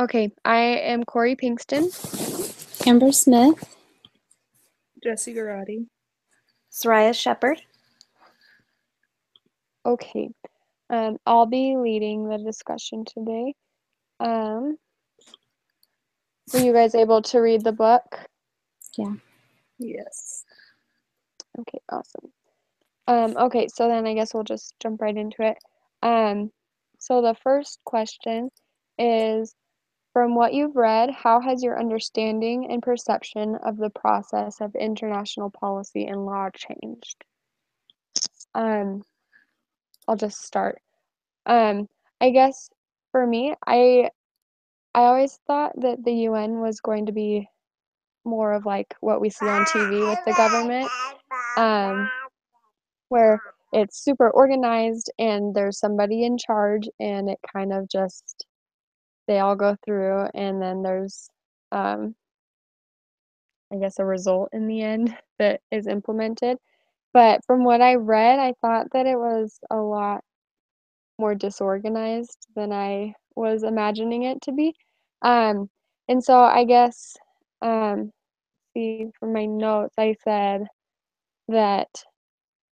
Okay, I am Corey Pinkston. Amber Smith. Jesse Garotti. Soraya Shepard. Okay, I'll be leading the discussion today. Were you guys able to read the book? Yeah. Yes. Okay, awesome. Okay, so then I guess we'll just jump right into it. So the first question is, from what you've read, how has your understanding and perception of the process of international policy and law changed? I'll just start. I guess for me, I always thought that the UN was going to be more of like what we see on TV with the government, where it's super organized and there's somebody in charge and it kind of just, they all go through and then there's, I guess, a result in the end that is implemented. But from what I read, I thought that it was a lot more disorganized than I was imagining it to be. And so I guess, see from my notes, I said that,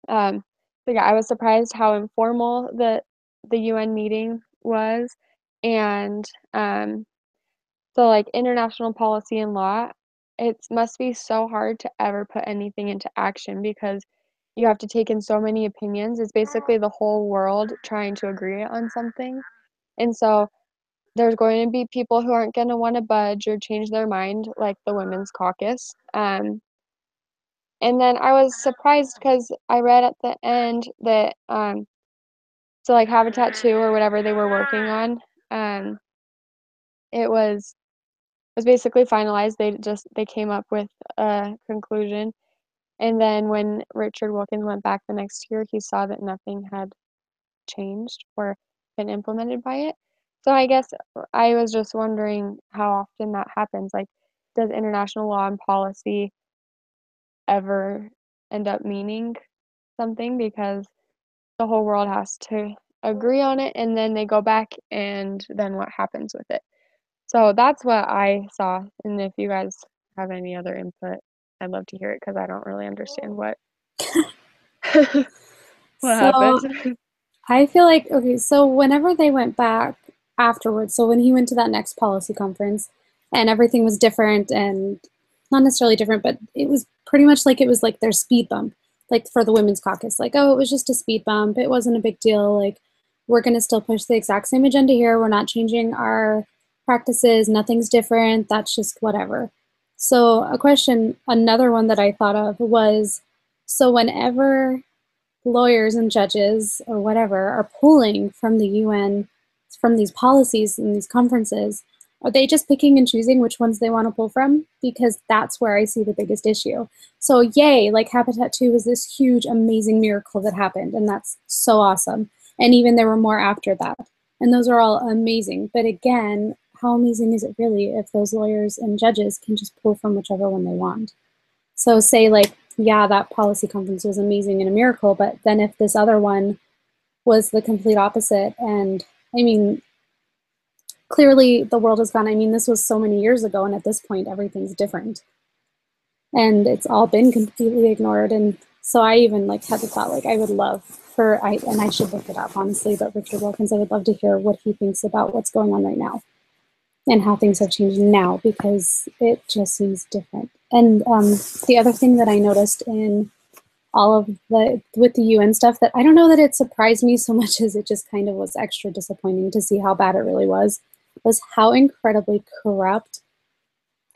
so yeah, I was surprised how informal the UN meeting was, and so like international policy and law, it must be so hard to ever put anything into action because you have to take in so many opinions. It's basically the whole world trying to agree on something. And so there's going to be people who aren't going to want to budge or change their mind, like the Women's Caucus. And then I was surprised because I read at the end that, so like Habitat 2 or whatever they were working on, it was basically finalized. They came up with a conclusion. And then when Richard Wilkins went back the next year, he saw that nothing had changed or been implemented by it. So I guess I was just wondering how often that happens. Like, does international law and policy ever end up meaning something? Because the whole world has to agree on it and then they go back and then what happens with it? So that's what I saw. And if you guys have any other input, I'd love to hear it because I don't really understand what what So happened. I feel like, okay, so whenever they went back afterwards, so when he went to that next policy conference and everything was different and not necessarily different, but it was pretty much like it was like their speed bump, like for the Women's Caucus. Like, oh, it was just a speed bump. It wasn't a big deal. Like, we're going to still push the exact same agenda here. We're not changing our practices. Nothing's different. That's just whatever. So, a question, another one that I thought of was, so whenever lawyers and judges or whatever are pulling from the UN, from these policies and these conferences, are they just picking and choosing which ones they want to pull from? Because that's where I see the biggest issue. So yay, like Habitat 2 was this huge, amazing miracle that happened, and that's so awesome. And even there were more after that. And those are all amazing. But again, how amazing is it really if those lawyers and judges can just pull from whichever one they want? So say like, yeah, that policy conference was amazing and a miracle, but then if this other one was the complete opposite, and I mean, clearly the world has gone, I mean, this was so many years ago, and at this point, everything's different. And it's all been completely ignored. And so I even like had the thought, like, I would love and I should look it up, honestly, but Richard Wilkins, I would love to hear what he thinks about what's going on right now and how things have changed now, because it just seems different. And the other thing that I noticed in all of with the UN stuff, that I don't know that it surprised me so much as it just kind of was extra disappointing to see how bad it really was how incredibly corrupt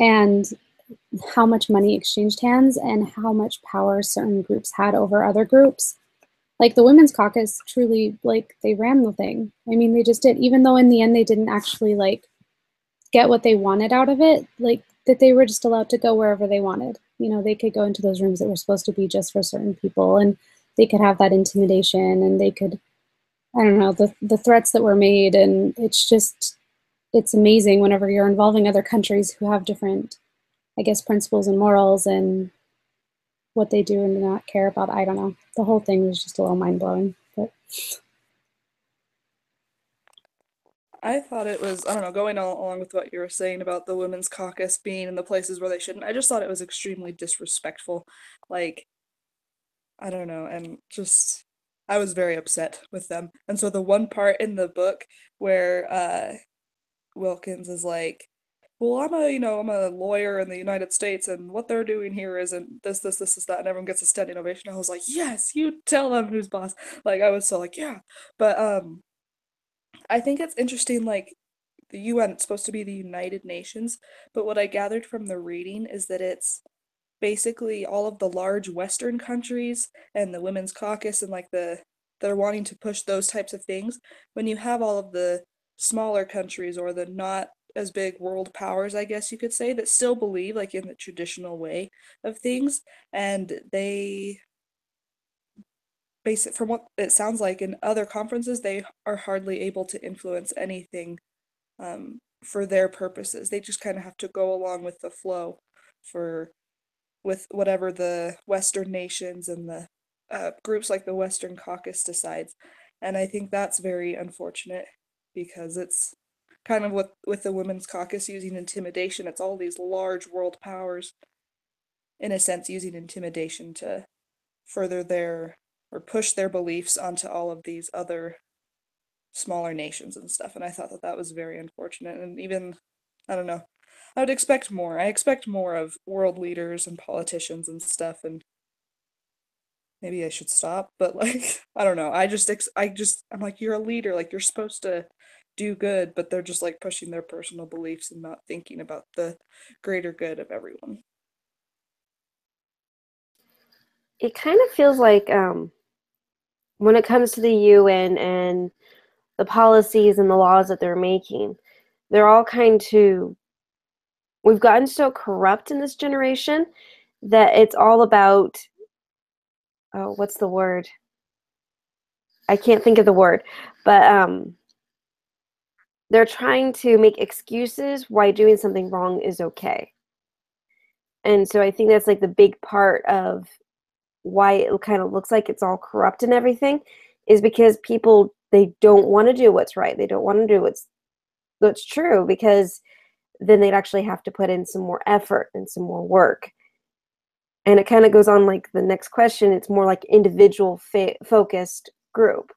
and how much money exchanged hands and how much power certain groups had over other groups. Like the Women's Caucus truly, like, they ran the thing. I mean, they just did, even though in the end they didn't actually like get what they wanted out of it, like that they were just allowed to go wherever they wanted. You know, they could go into those rooms that were supposed to be just for certain people, and they could have that intimidation, and they could, I don't know, the threats that were made. And it's amazing whenever you're involving other countries who have different, I guess, principles and morals and what they do and do not care about. I don't know. The whole thing was just a little mind blowing. But I thought it was, I don't know, going along with what you were saying about the women's caucus being in the places where they shouldn't. I just thought it was extremely disrespectful. Like, I don't know, and just I was very upset with them. And so the one part in the book where Wilkins is like, well, I'm a lawyer in the United States, and what they're doing here isn't this, is that, and everyone gets a standing ovation. I was like, yes, you tell them who's boss. Like, I was so like, yeah. But I think it's interesting, like, the UN, it's supposed to be the United Nations, but what I gathered from the reading is that it's basically all of the large Western countries and the Women's Caucus and like they're wanting to push those types of things. When you have all of the smaller countries or the not as big world powers, I guess you could say, that still believe like in the traditional way of things, and they base it from what it sounds like in other conferences, they are hardly able to influence anything for their purposes. They just kind of have to go along with the flow for with whatever the Western nations and the groups like the Western Caucus decides. And I think that's very unfortunate because it's kind of what with the Women's Caucus using intimidation. It's all these large world powers, in a sense, using intimidation to further their or push their beliefs onto all of these other smaller nations and stuff. And I thought that that was very unfortunate. And even, I don't know, I would expect more. I expect more of world leaders and politicians and stuff. And maybe I should stop, but like, I don't know. I'm like, you're a leader. Like, you're supposed to do good, but they're just like pushing their personal beliefs and not thinking about the greater good of everyone. It kind of feels like when it comes to the UN and the policies and the laws that they're making, they're all we've gotten so corrupt in this generation that it's all about, oh, what's the word? I can't think of the word, but they're trying to make excuses why doing something wrong is okay. And so I think that's like the big part of why it kind of looks like it's all corrupt and everything, is because people, they don't want to do what's right. They don't want to do what's true, because then they'd actually have to put in some more effort and some more work. And it kind of goes on like the next question. It's more like individual focused group.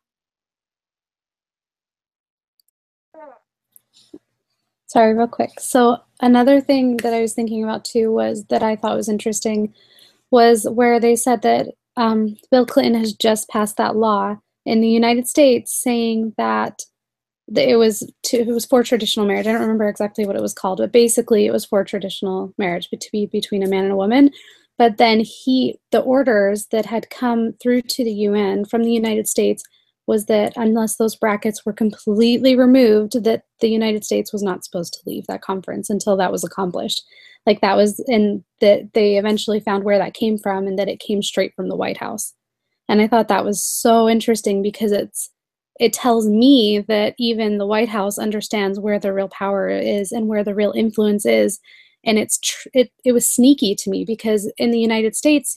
Sorry, real quick. So another thing that I was thinking about too was that I thought was interesting was where they said that Bill Clinton has just passed that law in the United States saying that it was for traditional marriage. I don't remember exactly what it was called, but basically it was for traditional marriage to be between a man and a woman. But then the orders that had come through to the UN from the United States was that unless those brackets were completely removed, that the United States was not supposed to leave that conference until that was accomplished. Like that was, and that they eventually found where that came from, and that it came straight from the White House. And I thought that was so interesting because it tells me that even the White House understands where the real power is and where the real influence is. And it was sneaky to me because in the United States,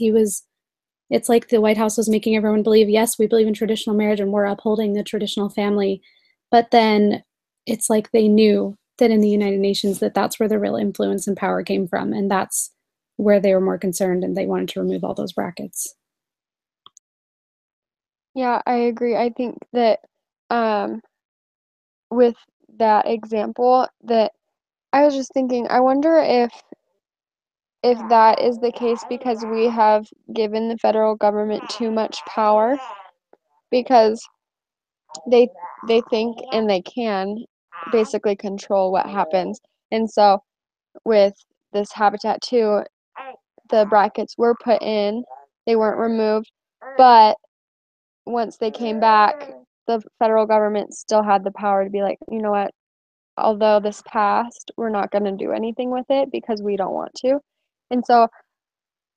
it's like the White House was making everyone believe, yes, we believe in traditional marriage and we're upholding the traditional family. But then it's like they knew that in the United Nations that that's where the real influence and power came from. And that's where they were more concerned, and they wanted to remove all those brackets. Yeah, I agree. I think that with that example, that I was just thinking, I wonder if that is the case because we have given the federal government too much power, because they they think and they can basically control what happens. And so with this Habitat 2, the brackets were put in, they weren't removed, but once they came back, the federal government still had the power to be like, you know what, although this passed, we're not going to do anything with it because we don't want to. And so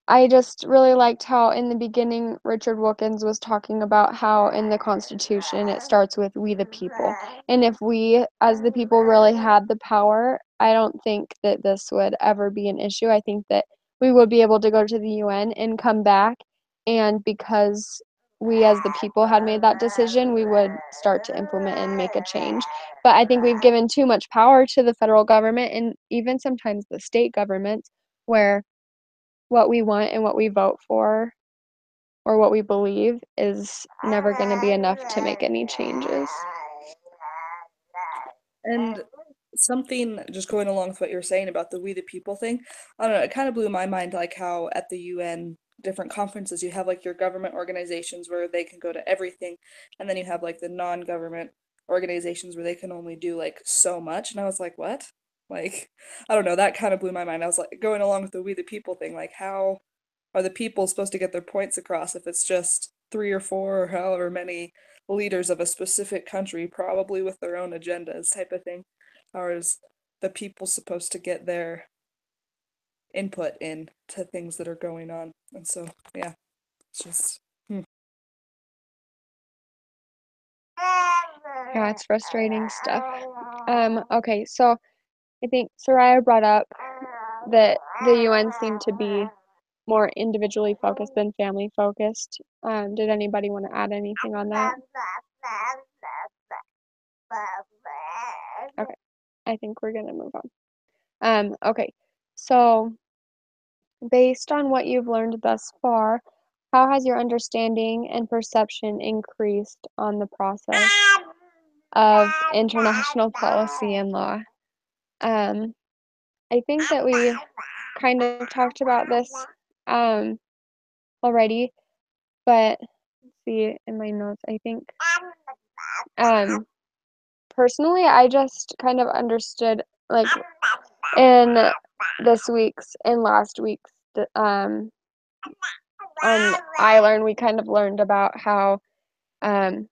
I just really liked how in the beginning Richard Wilkins was talking about how in the Constitution it starts with we the people. And if we as the people really had the power, I don't think that this would ever be an issue. I think that we would be able to go to the UN and come back, and because we as the people had made that decision, we would start to implement and make a change. But I think we've given too much power to the federal government and even sometimes the state governments, where what we want and what we vote for or what we believe is never going to be enough to make any changes. And something just going along with what you were saying about the we the people thing, I don't know, it kind of blew my mind like how at the UN different conferences you have like your government organizations where they can go to everything, and then you have like the non-government organizations where they can only do like so much. And I was like, what? Like, I don't know, that kind of blew my mind. I was like going along with the we the people thing, like how are the people supposed to get their points across if it's just three or four or however many leaders of a specific country, probably with their own agendas type of thing? How is the people supposed to get their input in to things that are going on? And so, yeah, it's just Yeah, it's frustrating stuff. Okay, so I think Soraya brought up that the UN seemed to be more individually focused than family focused. Did anybody want to add anything on that? Okay, I think we're gonna move on. Okay, so based on what you've learned thus far, how has your understanding and perception increased on the process of international policy and law? I think that we kind of talked about this already, but let's see in my notes. I think personally, I just kind of understood like in in last week's on iLearn, we kind of learned about how um,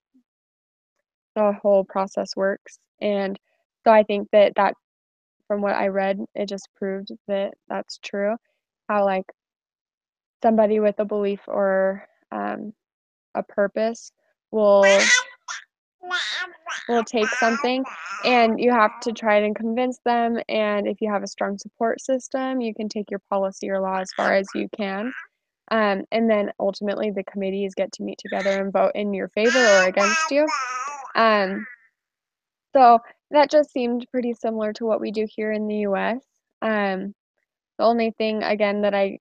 the whole process works, and so I think that from what I read, it just proved that that's true. How like somebody with a belief or a purpose will take something, and you have to try and convince them, and if you have a strong support system, you can take your policy or law as far as you can. And then ultimately the committees get to meet together and vote in your favor or against you. So that just seemed pretty similar to what we do here in the US. The only thing again that I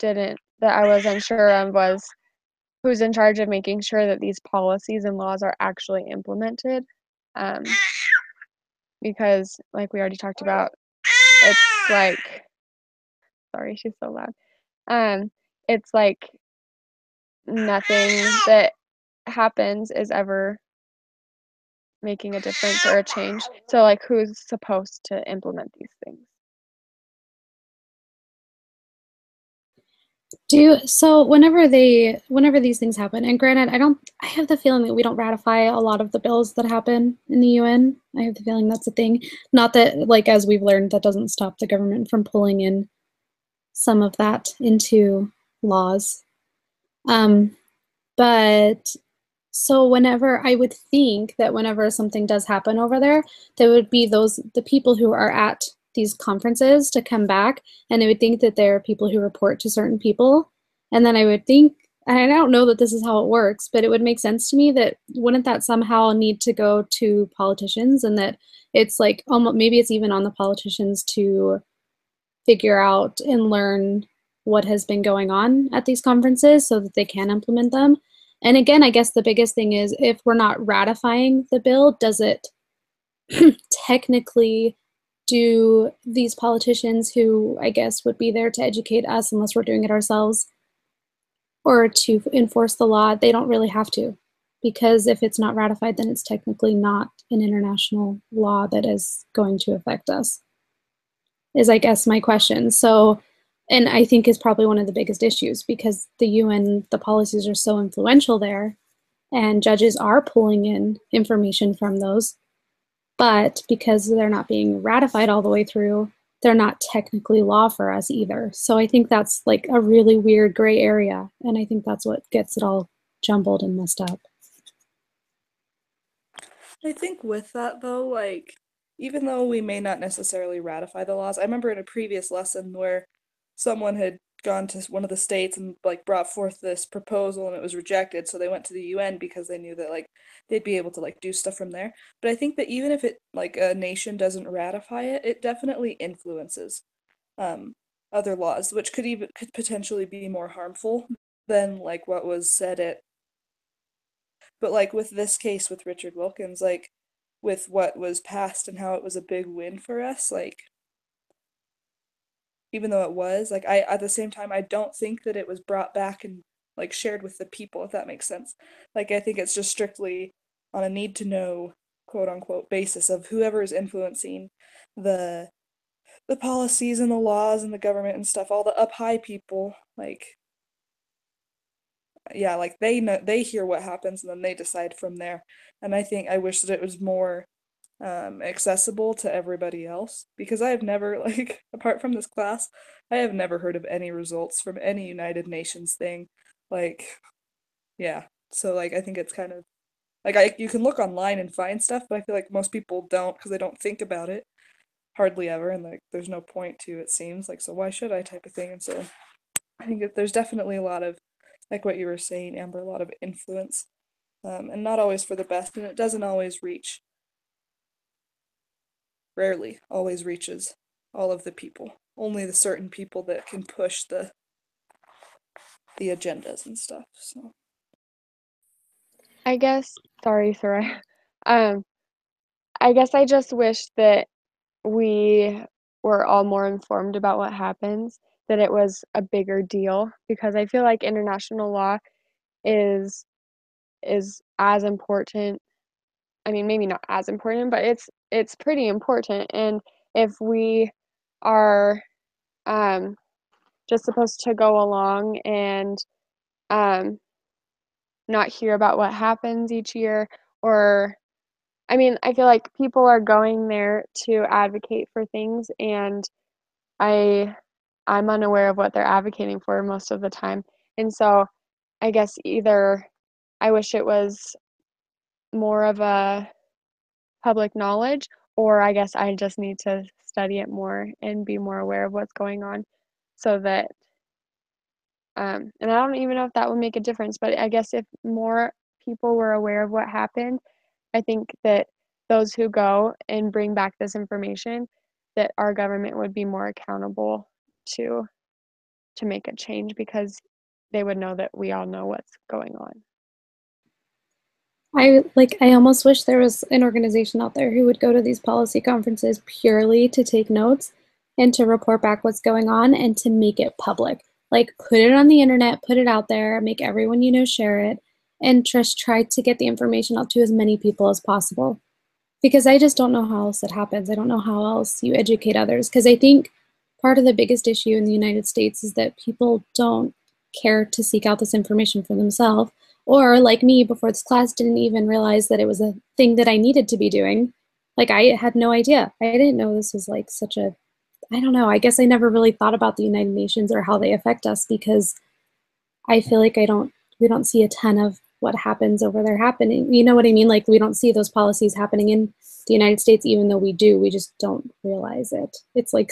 was unsure of was who's in charge of making sure that these policies and laws are actually implemented. Because like we already talked about, it's like, sorry, she's so loud. It's like nothing that happens is ever making a difference or a change. So like who's supposed to implement these things? So whenever these things happen, and granted, I have the feeling that we don't ratify a lot of the bills that happen in the UN. I have the feeling that's a thing. Not that, like, as we've learned, that doesn't stop the government from pulling in some of that into laws. But so whenever I would think that whenever something does happen over there would be the people who are at these conferences to come back, and I would think that there are people who report to certain people, and then I would think, and I don't know that this is how it works, but it would make sense to me that wouldn't that somehow need to go to politicians, and that it's like almost maybe it's even on the politicians to figure out and learn what has been going on at these conferences so that they can implement them. And again, I guess the biggest thing is if we're not ratifying the bill, does it technically do these politicians who I guess would be there to educate us unless we're doing it ourselves or to enforce the law, they don't really have to, because if it's not ratified, then it's technically not an international law that is going to affect us, is I guess my question. So, and I think is probably one of the biggest issues because the UN, the policies are so influential there and judges are pulling in information from those, but because they're not being ratified all the way through, they're not technically law for us either. So I think that's like a really weird gray area, and I think that's what gets it all jumbled and messed up. I think with that though, like even though we may not necessarily ratify the laws, I remember in a previous lesson where someone had gone to one of the states and like brought forth this proposal and it was rejected, so they went to the UN because they knew that like they'd be able to like do stuff from there. But I think that even if it like a nation doesn't ratify it, it definitely influences um other laws, which could potentially be more harmful than like what was said at. But like with this case with Richard Wilkins, like with what was passed and how it was a big win for us, like even though it was, like I at the same time I don't think that it was brought back and like shared with the people, if that makes sense. Like I think it's just strictly on a need to know quote unquote basis of whoever is influencing the the policies and the laws and the government and stuff, all the up high people, like yeah, like they know, they hear what happens and then they decide from there. And I think I wish that it was more accessible to everybody else because I have never like apart from this class, I have never heard of any results from any United Nations thing. Like yeah. So like I think it's kind of like I you can look online and find stuff, but I feel like most people don't because they don't think about it hardly ever and like there's no point to it seems like so why should I type of thing and so I think that there's definitely a lot of like what you were saying, Amber, a lot of influence, and not always for the best, and it doesn't always reach, rarely always reaches all of the people. Only the certain people that can push the agendas and stuff. So I guess, sorry, Soraya. Um, I guess I just wish that we were all more informed about what happens, that it was a bigger deal, because I feel like international law is is as important. I mean, maybe not as important, but it's pretty important. And if we are um, just supposed to go along and um, not hear about what happens each year, or I mean, I feel like people are going there to advocate for things, and I I'm unaware of what they're advocating for most of the time. And so I guess either I wish it was more of a public knowledge, or I guess I just need to study it more and be more aware of what's going on so that and I don't even know if that would make a difference, but I guess if more people were aware of what happened, I think that those who go and bring back this information, that our government would be more accountable to to make a change because they would know that we all know what's going on. I almost wish there was an organization out there who would go to these policy conferences purely to take notes and to report back what's going on and to make it public. Like put it on the internet, put it out there, make everyone you know share it, and just try to get the information out to as many people as possible. Because I just don't know how else it happens. I don't know how else you educate others. Because I think part of the biggest issue in the United States is that people don't care to seek out this information for themselves. Or, like me, before this class, didn't even realize that it was a thing that I needed to be doing. Like, I had no idea. I didn't know this was like such a, I don't know. I guess I never really thought about the United Nations or how they affect us because I feel like we don't see a ton of what happens over there happening. You know what I mean? Like we don't see those policies happening in the United States, even though we do, we just don't realize it. It's like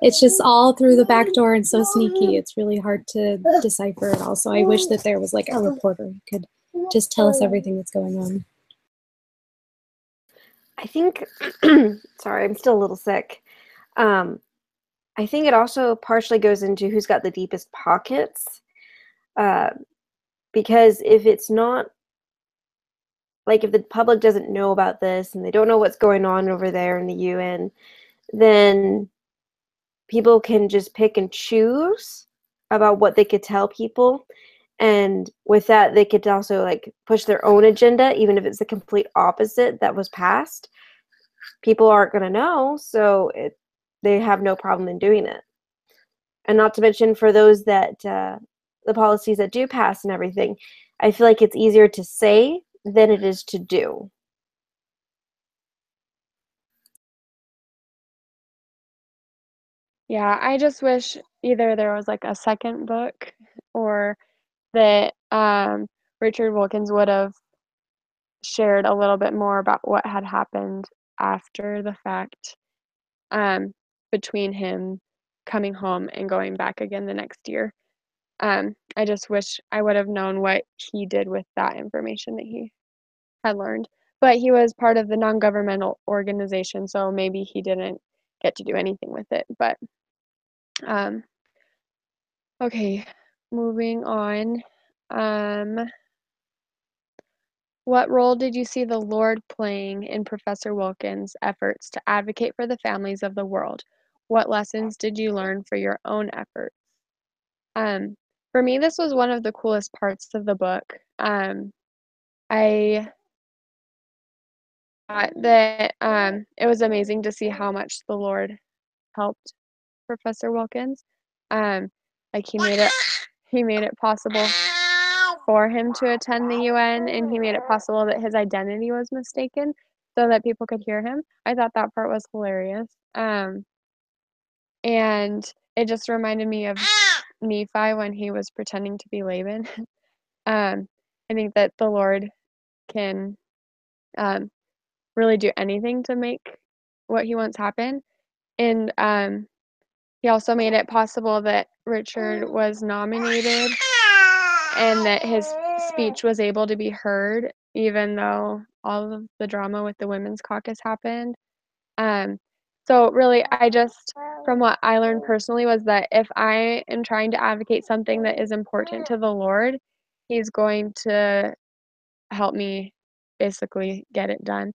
it's just all through the back door and so sneaky. It's really hard to decipher it all. So I wish that there was like a reporter who could just tell us everything that's going on. I think, sorry, I'm still a little sick. I think it also partially goes into who's got the deepest pockets. Because if it's not, like if the public doesn't know about this and they don't know what's going on over there in the UN, then people can just pick and choose about what they could tell people. And with that, they could also like push their own agenda, even if it's the complete opposite that was passed. People aren't going to know, so they have no problem in doing it. And not to mention for those that the policies that do pass and everything, I feel like it's easier to say than it is to do. Yeah, I just wish either there was like a second book or that Richard Wilkins would have shared a little bit more about what had happened after the fact, between him coming home and going back again the next year. I just wish I would have known what he did with that information that he had learned. But he was part of the non-governmental organization, so maybe he didn't get to do anything with it. But okay, moving on. What role did you see the Lord playing in Professor Wilkins' efforts to advocate for the families of the world? What lessons did you learn for your own efforts? Um, for me, this was one of the coolest parts of the book. I thought that it was amazing to see how much the Lord helped Professor Wilkins. Like he made it possible for him to attend the UN, and he made it possible that his identity was mistaken so that people could hear him. I thought that part was hilarious. And it just reminded me of Nephi when he was pretending to be Laban. I think that the Lord can really do anything to make what he wants happen. And he also made it possible that Richard was nominated and that his speech was able to be heard, even though all of the drama with the Women's Caucus happened. So really, from what I learned personally, was that if I am trying to advocate something that is important to the Lord, He's going to help me basically get it done.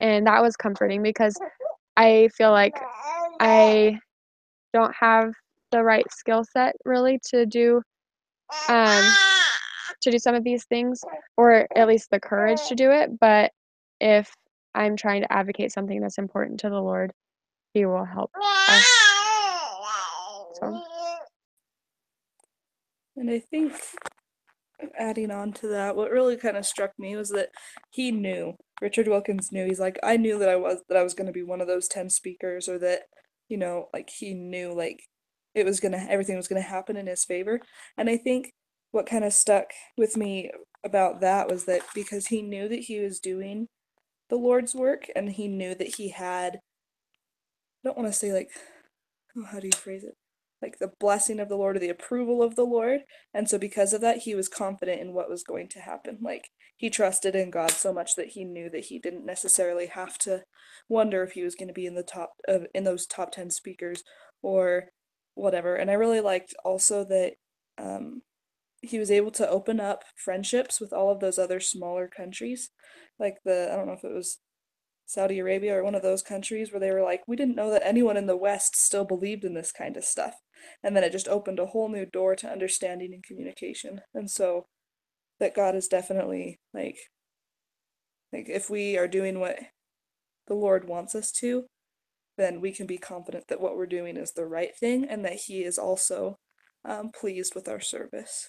And that was comforting because I feel like I don't have the right skill set really um, to do some of these things, or at least the courage to do it. But if I'm trying to advocate something that's important to the Lord, He will help us. So. And I think adding on to that, what really kind of struck me was that Richard Wilkins knew. He's like, I knew that I was going to be one of those 10 speakers, or that, like he knew like everything was going to happen in his favor. And I think what kind of stuck with me about that was that because he knew that he was doing the Lord's work, and he knew that he had, I don't want to say like, how do you phrase it? Like the blessing of the Lord or the approval of the Lord. And so because of that, he was confident in what was going to happen. Like he trusted in God so much that he knew that he didn't necessarily have to wonder if he was going to be in those top 10 speakers or whatever. And I really liked also that he was able to open up friendships with all of those other smaller countries. Like I don't know if it was Saudi Arabia or one of those countries, where they were like, we didn't know that anyone in the West still believed in this kind of stuff. And then it just opened a whole new door to understanding and communication. And so that God is definitely like if we are doing what the Lord wants us to, then we can be confident that what we're doing is the right thing, and that He is also pleased with our service.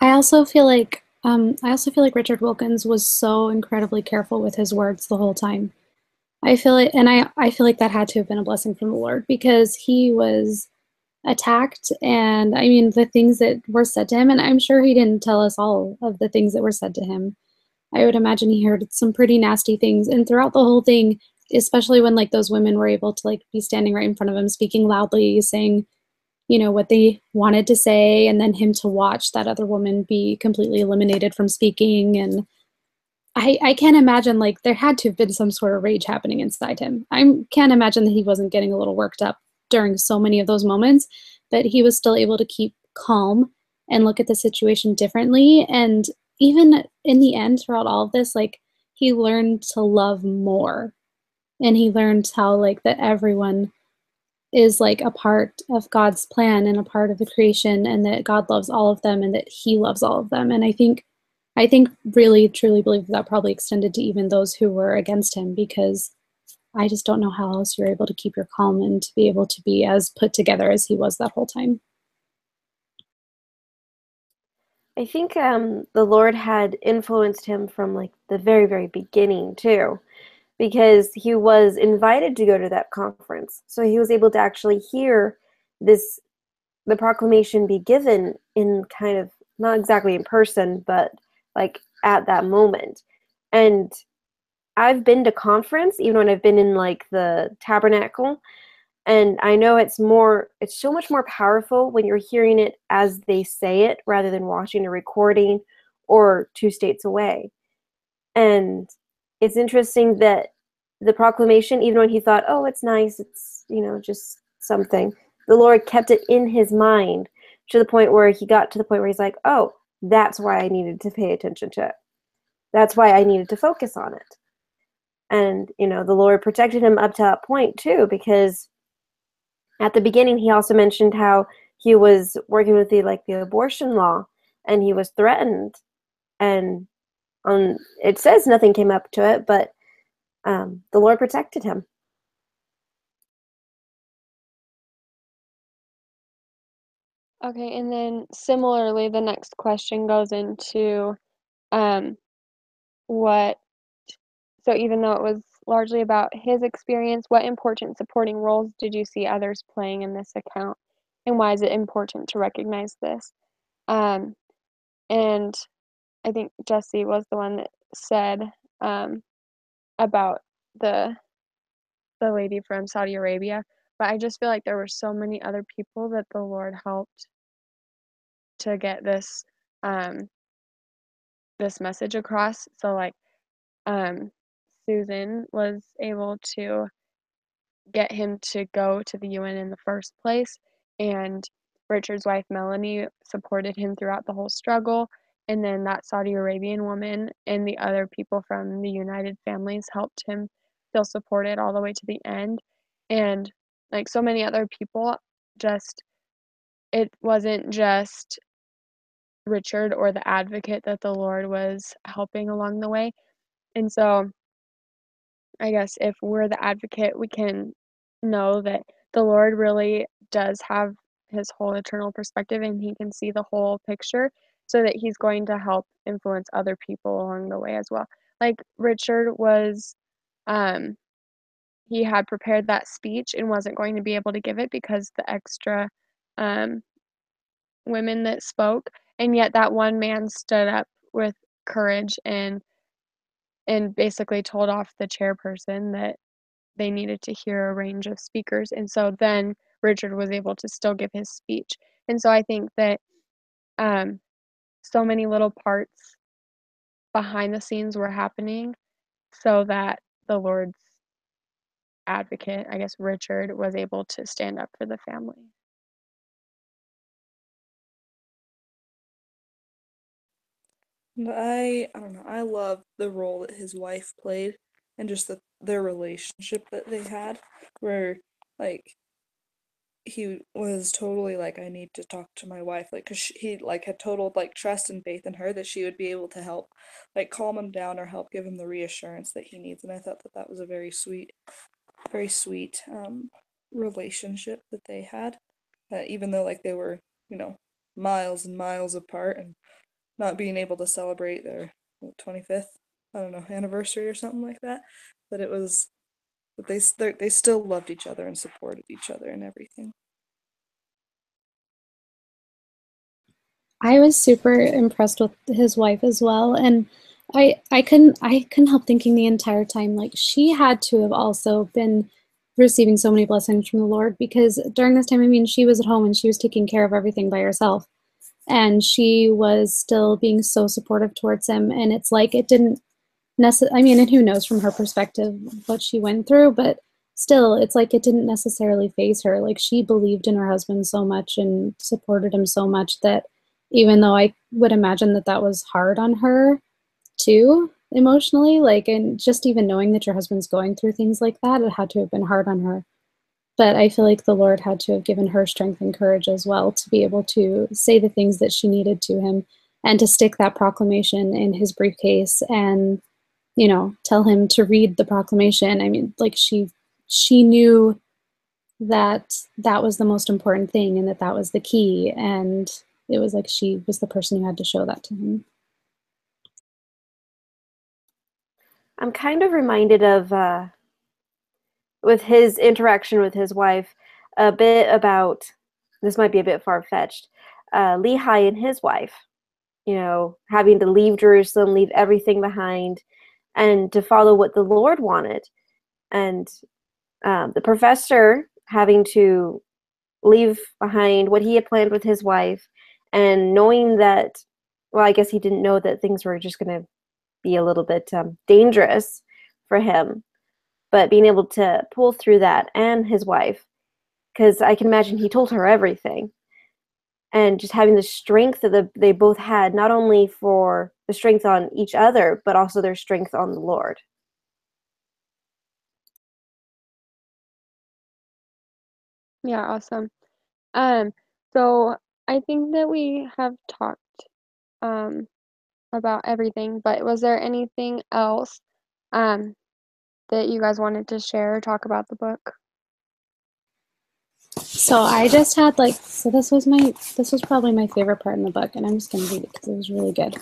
I also feel like Richard Wilkins was so incredibly careful with his words the whole time. I feel like that had to have been a blessing from the Lord, because he was attacked, and I mean the things that were said to him, and I'm sure he didn't tell us all of the things that were said to him. I would imagine he heard some pretty nasty things, and throughout the whole thing, especially when like those women were able to like be standing right in front of him, speaking loudly, saying, what they wanted to say, and then him to watch that other woman be completely eliminated from speaking. And I can't imagine, like, there had to have been some sort of rage happening inside him. I can't imagine that he wasn't getting a little worked up during so many of those moments, but he was still able to keep calm and look at the situation differently. And even in the end, throughout all of this, like, he learned to love more, and he learned how, like, that everyone is like a part of God's plan and a part of the creation, and that God loves all of them and that he loves all of them. And I think really truly believe that probably extended to even those who were against him, because I just don't know how else you're able to keep your calm and to be able to be as put together as he was that whole time. I think the Lord had influenced him from like the very, very beginning too, because he was invited to go to that conference. So he was able to actually hear the proclamation be given in kind of, not exactly in person, but like at that moment. And I've been to conference, even when I've been in like the tabernacle, and I know it's so much more powerful when you're hearing it as they say it rather than watching a recording or 2 states away. And it's interesting that the proclamation, even when he thought, oh, it's nice, it's, just something, the Lord kept it in his mind to the point where he got to the point where he's like, oh, that's why I needed to pay attention to it. That's why I needed to focus on it. And, the Lord protected him up to that point too, because at the beginning, he also mentioned how he was working with the abortion law, and he was threatened. And it says nothing came up to it, but the Lord protected him. Okay, and then similarly, the next question goes into what, so even though it was largely about his experience, what important supporting roles did you see others playing in this account? And why is it important to recognize this? And I think Jesse was the one that said about the lady from Saudi Arabia, but I just feel like there were so many other people that the Lord helped to get this this message across. So like Susan was able to get him to go to the UN in the first place, and Richard's wife Melanie supported him throughout the whole struggle, and then that Saudi Arabian woman and the other people from the United Families helped him feel supported all the way to the end. And like so many other people, just it wasn't just Richard or the advocate that the Lord was helping along the way. And so I guess if we're the advocate, we can know that the Lord really does have his whole eternal perspective, and he can see the whole picture, so that he's going to help influence other people along the way as well. Like Richard was, um, he had prepared that speech and wasn't going to be able to give it because the extra um, women that spoke, and yet that one man stood up with courage and basically told off the chairperson that they needed to hear a range of speakers. And so then Richard was able to still give his speech. And so I think that um, so many little parts behind the scenes were happening so that the Lord's advocate, I guess Richard, was able to stand up for the family. I don't know. I love the role that his wife played, and just their relationship that they had, where like he was totally like, I need to talk to my wife, like, cause he like had total like trust and faith in her that she would be able to help, like, calm him down or help give him the reassurance that he needs. And I thought that that was a very sweet relationship that they had, even though like they were, you know, miles and miles apart, and not being able to celebrate their 25th, I don't know, anniversary or something like that. But it was, but they still loved each other and supported each other and everything. I was super impressed with his wife as well, and I couldn't help thinking the entire time, like, she had to have also been receiving so many blessings from the Lord, because during this time, I mean, she was at home and she was taking care of everything by herself, and she was still being so supportive towards him. And it's like it didn't I mean, and who knows from her perspective what she went through, but still, it's like it didn't necessarily phase her. Like, she believed in her husband so much and supported him so much that even though I would imagine that that was hard on her too, emotionally, like, and just even knowing that your husband's going through things like that, it had to have been hard on her. But I feel like the Lord had to have given her strength and courage as well to be able to say the things that she needed to him, and to stick that proclamation in his briefcase, and tell him to read the proclamation. I mean, like, she knew that that was the most important thing, and that that was the key, and it was like she was the person who had to show that to him. I'm kind of reminded of with his interaction with his wife, a bit about, this might be a bit far-fetched, Lehi and his wife, having to leave Jerusalem, leave everything behind, and to follow what the Lord wanted. And the professor having to leave behind what he had planned with his wife, and knowing that, well, I guess he didn't know that things were just going to be a little bit dangerous for him, but being able to pull through that, and his wife, because I can imagine he told her everything, and just having the strength that they both had, not only for the strength on each other, but also their strength on the Lord. Yeah, awesome. So I think that we have talked um about everything, but was there anything else um that you guys wanted to share or talk about the book? So I just had this was probably my favorite part in the book, and I'm just going to read it because it was really good.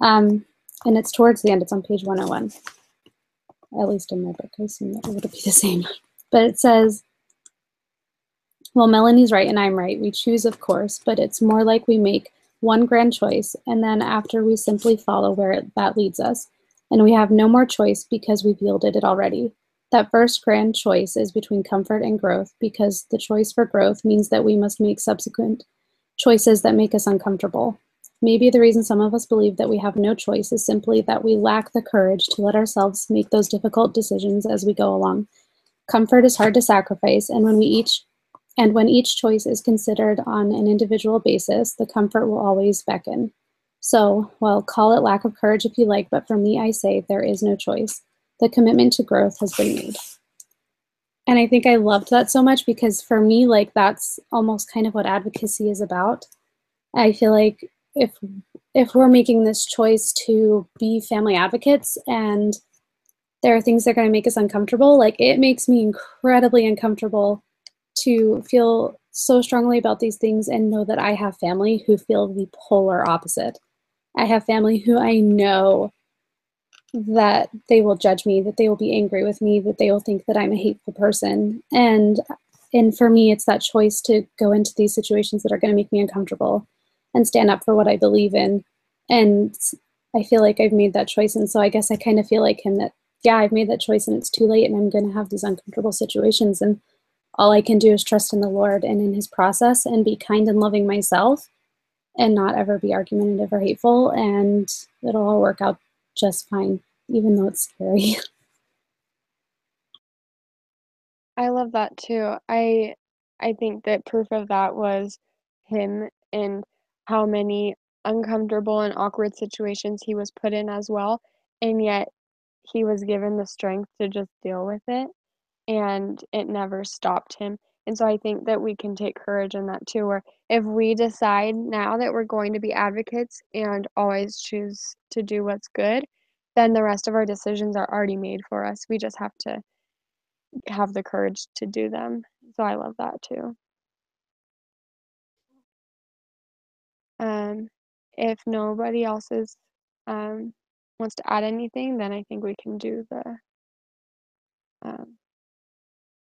And it's towards the end. It's on page 101, at least in my book. I assume that it would be the same. But it says, well, Melanie's right and I'm right. We choose, of course, but it's more like we make one grand choice, and then after we simply follow where that leads us. And we have no more choice because we've yielded it already. That first grand choice is between comfort and growth, because the choice for growth means that we must make subsequent choices that make us uncomfortable. Maybe the reason some of us believe that we have no choice is simply that we lack the courage to let ourselves make those difficult decisions as we go along. Comfort is hard to sacrifice, and when each choice is considered on an individual basis, the comfort will always beckon. So, well, call it lack of courage if you like, but for me, I say there is no choice. The commitment to growth has been made. And I think I loved that so much because for me, that's almost kind of what advocacy is about. I feel like if we're making this choice to be family advocates and there are things that are going to make us uncomfortable, it makes me incredibly uncomfortable to feel so strongly about these things and know that I have family who feel the polar opposite. I have family who I know that they will judge me, that they will be angry with me, that they will think that I'm a hateful person. And for me, it's that choice to go into these situations that are going to make me uncomfortable and stand up for what I believe in. And I feel like I've made that choice. And so I guess I kind of feel like him that, yeah, I've made that choice and it's too late and I'm going to have these uncomfortable situations. And all I can do is trust in the Lord and in his process and be kind and loving myself and not ever be argumentative or hateful. And it'll all work out just fine, even though it's scary. I love that too. I think that proof of that was him and how many uncomfortable and awkward situations he was put in as well, and yet he was given the strength to just deal with it, and it never stopped him. And so I think that we can take courage in that too, where if we decide now that we're going to be advocates and always choose to do what's good, then the rest of our decisions are already made for us. We just have to have the courage to do them. So I love that too. Um, if nobody else is wants to add anything, then I think we can do the um,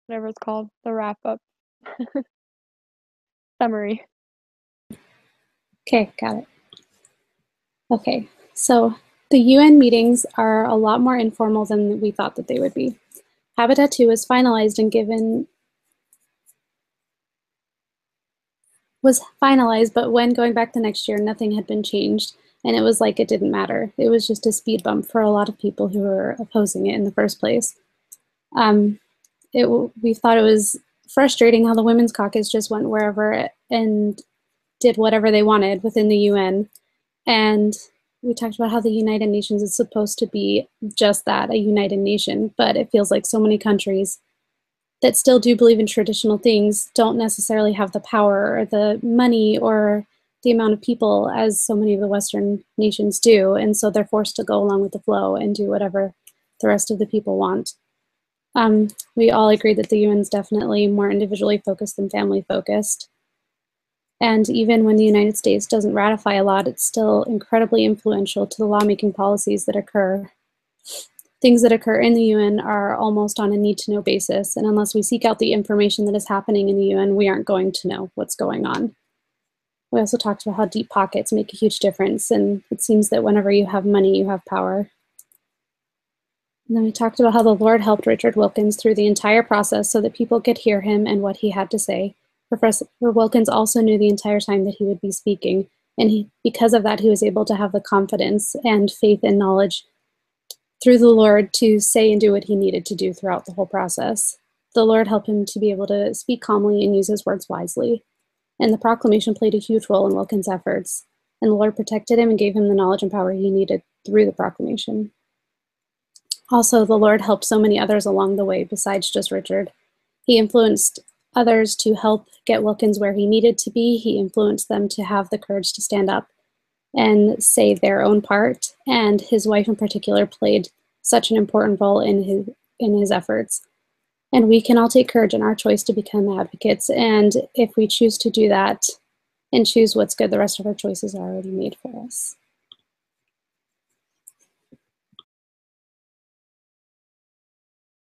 whatever it's called, the wrap up summary. Okay, got it. Okay, so the UN meetings are a lot more informal than we thought that they would be. Habitat 2 was finalized and but when going back the next year, nothing had been changed, and it was like it didn't matter. It was just a speed bump for a lot of people who were opposing it in the first place. We thought it was frustrating how the Women's Caucus just went wherever and did whatever they wanted within the UN. And we talked about how the United Nations is supposed to be just that, a united nation, but it feels like so many countries that still do believe in traditional things don't necessarily have the power or the money or the amount of people as so many of the Western nations do. And so they're forced to go along with the flow and do whatever the rest of the people want. We all agree that the UN is definitely more individually focused than family focused. And even when the United States doesn't ratify a lot, it's still incredibly influential to the lawmaking policies that occur. Things that occur in the UN are almost on a need-to-know basis, and unless we seek out the information that is happening in the UN, we aren't going to know what's going on. We also talked about how deep pockets make a huge difference, and it seems that whenever you have money, you have power. And then we talked about how the Lord helped Richard Wilkins through the entire process so that people could hear him and what he had to say. Professor Wilkins also knew the entire time that he would be speaking, and because of that, he was able to have the confidence and faith and knowledge through the Lord to say and do what he needed to do throughout the whole process. The Lord helped him to be able to speak calmly and use his words wisely. And the proclamation played a huge role in Wilkins' efforts, and the Lord protected him and gave him the knowledge and power he needed through the proclamation. Also, the Lord helped so many others along the way besides just Richard. He influenced others to help get Wilkins where he needed to be. He influenced them to have the courage to stand up and say their own part. And his wife in particular played such an important role in his efforts. And we can all take courage in our choice to become advocates. And if we choose to do that and choose what's good, the rest of our choices are already made for us.